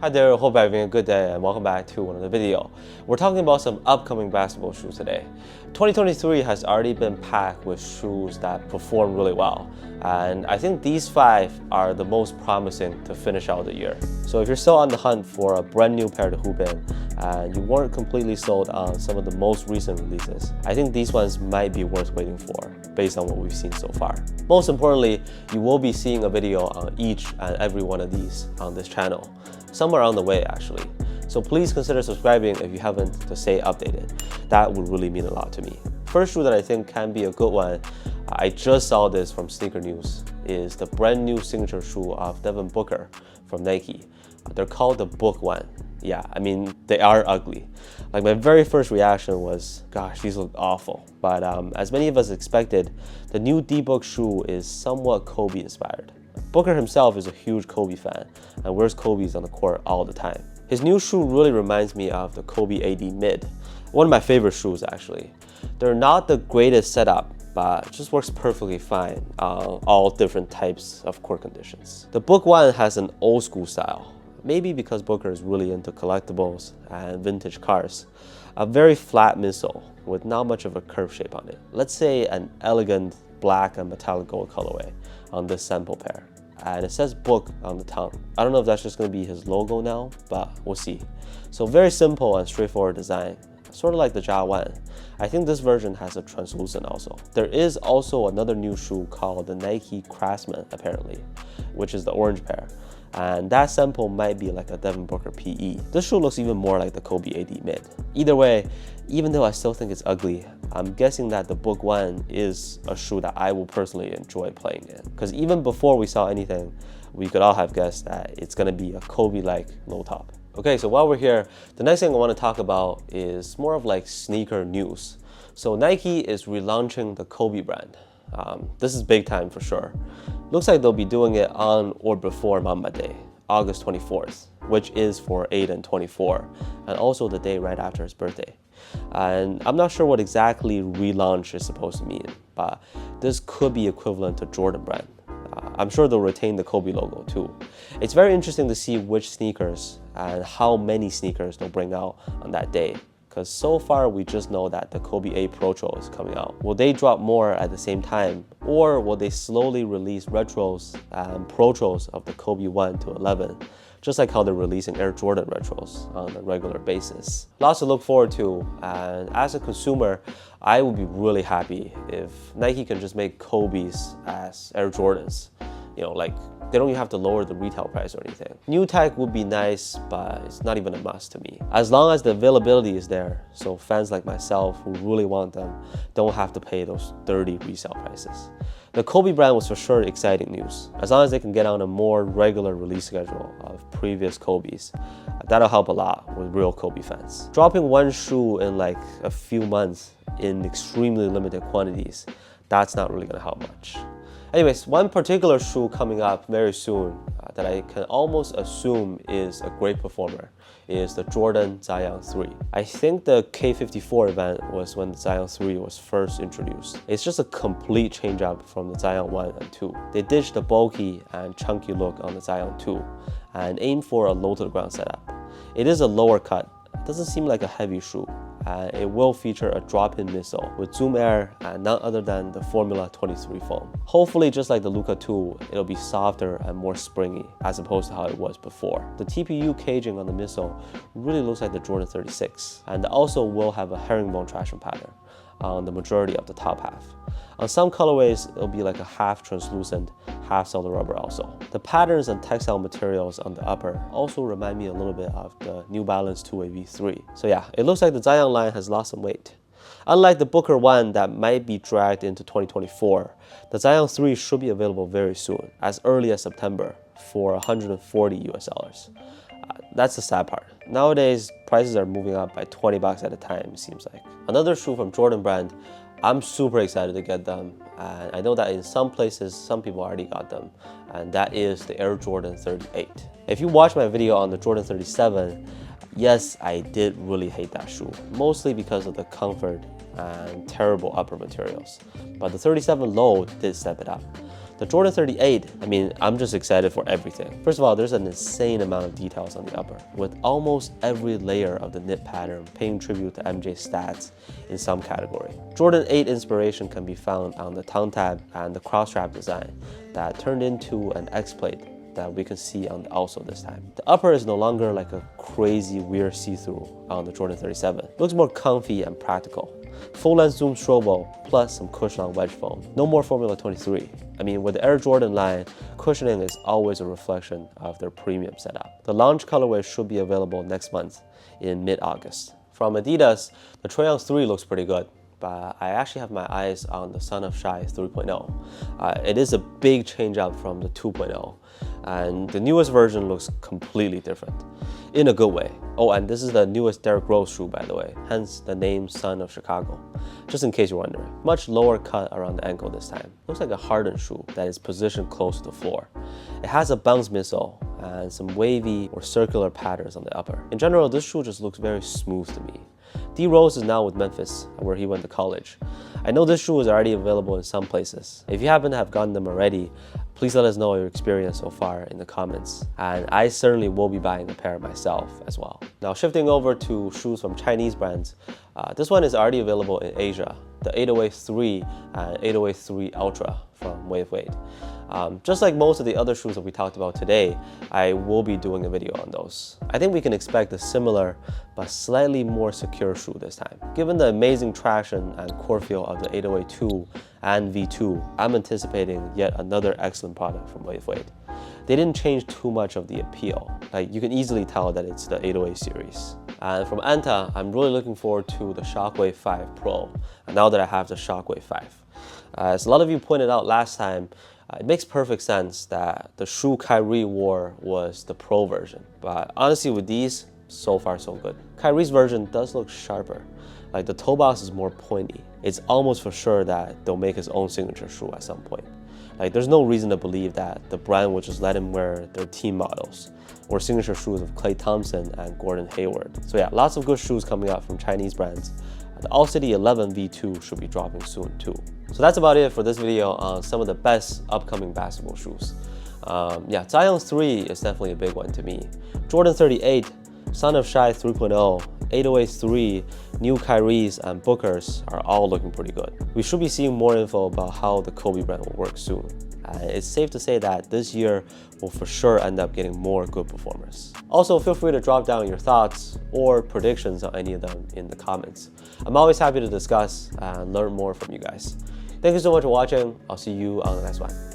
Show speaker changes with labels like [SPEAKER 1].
[SPEAKER 1] Hi there, hope you're having a good day and welcome back to another video. We're talking about some upcoming basketball shoes today. 2023 has already been packed with shoes that perform really well, and I think these 5 are the most promising to finish out the year. So if you're still on the hunt for a brand new pair to hoop in and you weren't completely sold on some of the most recent releases, I think these ones might be worth waiting for based on what we've seen so far. Most importantly, you will be seeing a video on each and every one of these on this channel. Somewhere on the way actually. So please consider subscribing if you haven't to stay updated. That would really mean a lot to me. First shoe that I think can be a good one, I just saw this from Sneaker News, is the brand new signature shoe of Devin Booker from Nike. They're called the Book One. Yeah, I mean, they are ugly. Like my very first reaction was, gosh, these look awful. But as many of us expected, the new D-Book shoe is somewhat Kobe inspired. Booker himself is a huge Kobe fan and wears Kobe's on the court all the time. His new shoe really reminds me of the Kobe AD Mid, one of my favorite shoes actually. They're not the greatest setup, but it just works perfectly fine on all different types of court conditions. The Book One has an old school style, maybe because Booker is really into collectibles and vintage cars. A very flat midsole with not much of a curve shape on it. Let's say an elegant black and metallic gold colorway on this sample pair. And it says Book on the tongue. I don't know if that's just going to be his logo now, but we'll see. So very simple and straightforward design, sort of like the Ja 1. I think this version has a translucent also. There is also another new shoe called the Nike Craftsman apparently, which is the orange pair. And that sample might be like a Devin Booker PE. This shoe looks even more like the Kobe AD Mid. Either way, even though I still think it's ugly, I'm guessing that the Book One is a shoe that I will personally enjoy playing in. Because even before we saw anything, we could all have guessed that it's gonna be a Kobe-like low top. Okay, so while we're here, the next thing I wanna talk about is more of like sneaker news. So Nike is relaunching the Kobe brand. This is big time for sure. Looks like they'll be doing it on or before Mamba Day, August 24th, which is for Aiden 24, and also the day right after his birthday. And I'm not sure what exactly relaunch is supposed to mean, but this could be equivalent to Jordan brand. I'm sure they'll retain the Kobe logo too. It's very interesting to see which sneakers and how many sneakers they'll bring out on that day. Because so far we just know that the Kobe A Pro Tro is coming out. Will they drop more at the same time? Or will they slowly release retros and Pro Tros of the Kobe 1 to 11? Just like how they're releasing Air Jordan retros on a regular basis. Lots to look forward to, and as a consumer, I would be really happy if Nike can just make Kobe's as Air Jordans. You know, like they don't even have to lower the retail price or anything. New tech would be nice, but it's not even a must to me. As long as the availability is there, so fans like myself who really want them don't have to pay those 30 resale prices. The Kobe brand was for sure exciting news. As long as they can get on a more regular release schedule of previous Kobe's, that'll help a lot with real Kobe fans. Dropping one shoe in like a few months in extremely limited quantities, that's not really gonna help much. Anyways, one particular shoe coming up very soon that I can almost assume is a great performer is the Jordan Zion 3. I think the K54 event was when the Zion 3 was first introduced. It's just a complete change up from the Zion 1 and 2. They ditched the bulky and chunky look on the Zion 2 and aimed for a low to the ground setup. It is a lower cut. It doesn't seem like a heavy shoe. It will feature a drop-in midsole with Zoom Air and none other than the Formula 23 foam. Hopefully, just like the Luka 2, it'll be softer and more springy as opposed to how it was before. The TPU caging on the midsole really looks like the Jordan 36, and it also will have a herringbone traction pattern on the majority of the top half. On some colorways, it'll be like a half translucent, half solid rubber also. The patterns and textile materials on the upper also remind me a little bit of the New Balance 2A V3. So yeah, it looks like the Zion line has lost some weight. Unlike the Booker 1 that might be dragged into 2024, the Zion 3 should be available very soon, as early as September, for $140 US. That's the sad part. Nowadays, prices are moving up by 20 bucks at a time, it seems like. Another shoe from Jordan brand, I'm super excited to get them. And I know that in some places, some people already got them. And that is the Air Jordan 38. If you watched my video on the Jordan 37, yes, I did really hate that shoe. Mostly because of the comfort and terrible upper materials. But the 37 Low did step it up. The Jordan 38, I mean, I'm just excited for everything. First of all, there's an insane amount of details on the upper, with almost every layer of the knit pattern paying tribute to MJ's stats in some category. Jordan 8 inspiration can be found on the tongue tab and the cross strap design that turned into an X-plate that we can see on the outsole this time. The upper is no longer like a crazy weird see-through on the Jordan 37. It looks more comfy and practical. Full-length zoom strobo plus some cushion on wedge foam. No more Formula 23. I mean, with the Air Jordan line, cushioning is always a reflection of their premium setup. The launch colorway should be available next month in mid-August. From Adidas, the Trayon 3 looks pretty good, but I actually have my eyes on the Son of Chi 3.0. It is a big change up from the 2.0, and the newest version looks completely different, in a good way. Oh, and this is the newest Derrick Rose shoe, by the way, hence the name Son of Chicago, just in case you're wondering. Much lower cut around the ankle this time. Looks like a hardened shoe that is positioned close to the floor. It has a bounce midsole and some wavy or circular patterns on the upper. In general, this shoe just looks very smooth to me. D Rose is now with Memphis, where he went to college. I know this shoe is already available in some places. If you happen to have gotten them already, please let us know your experience so far in the comments. And I certainly will be buying a pair myself as well. Now shifting over to shoes from Chinese brands, this one is already available in Asia, the 808 3 and 808 3 Ultra from Wade. Just like most of the other shoes that we talked about today, I will be doing a video on those. I think we can expect a similar but slightly more secure shoe this time. Given the amazing traction and core feel of the 808 2 and V2, I'm anticipating yet another excellent product from Wade. They didn't change too much of the appeal. Like, you can easily tell that it's the 808 series. And from Anta, I'm really looking forward to the Shockwave 5 Pro, now that I have the Shockwave 5. As a lot of you pointed out last time, it makes perfect sense that the shoe Kyrie wore was the Pro version. But honestly, with these, so far so good. Kyrie's version does look sharper. Like, the toe box is more pointy. It's almost for sure that they'll make his own signature shoe at some point. Like, there's no reason to believe that the brand would just let him wear their team models or signature shoes of Klay Thompson and Gordon Hayward. So yeah, lots of good shoes coming out from Chinese brands. The All City 11 V2 should be dropping soon too. So that's about it for this video on some of the best upcoming basketball shoes. Yeah, Zion 3 is definitely a big one to me. Jordan 38, Son of Chi 3.0, 808 3, new Kyries and Bookers are all looking pretty good. We should be seeing more info about how the Kobe brand will work soon. It's safe to say that this year will for sure end up getting more good performers. Also, feel free to drop down your thoughts or predictions on any of them in the comments. I'm always happy to discuss and learn more from you guys. Thank you so much for watching. I'll see you on the next one.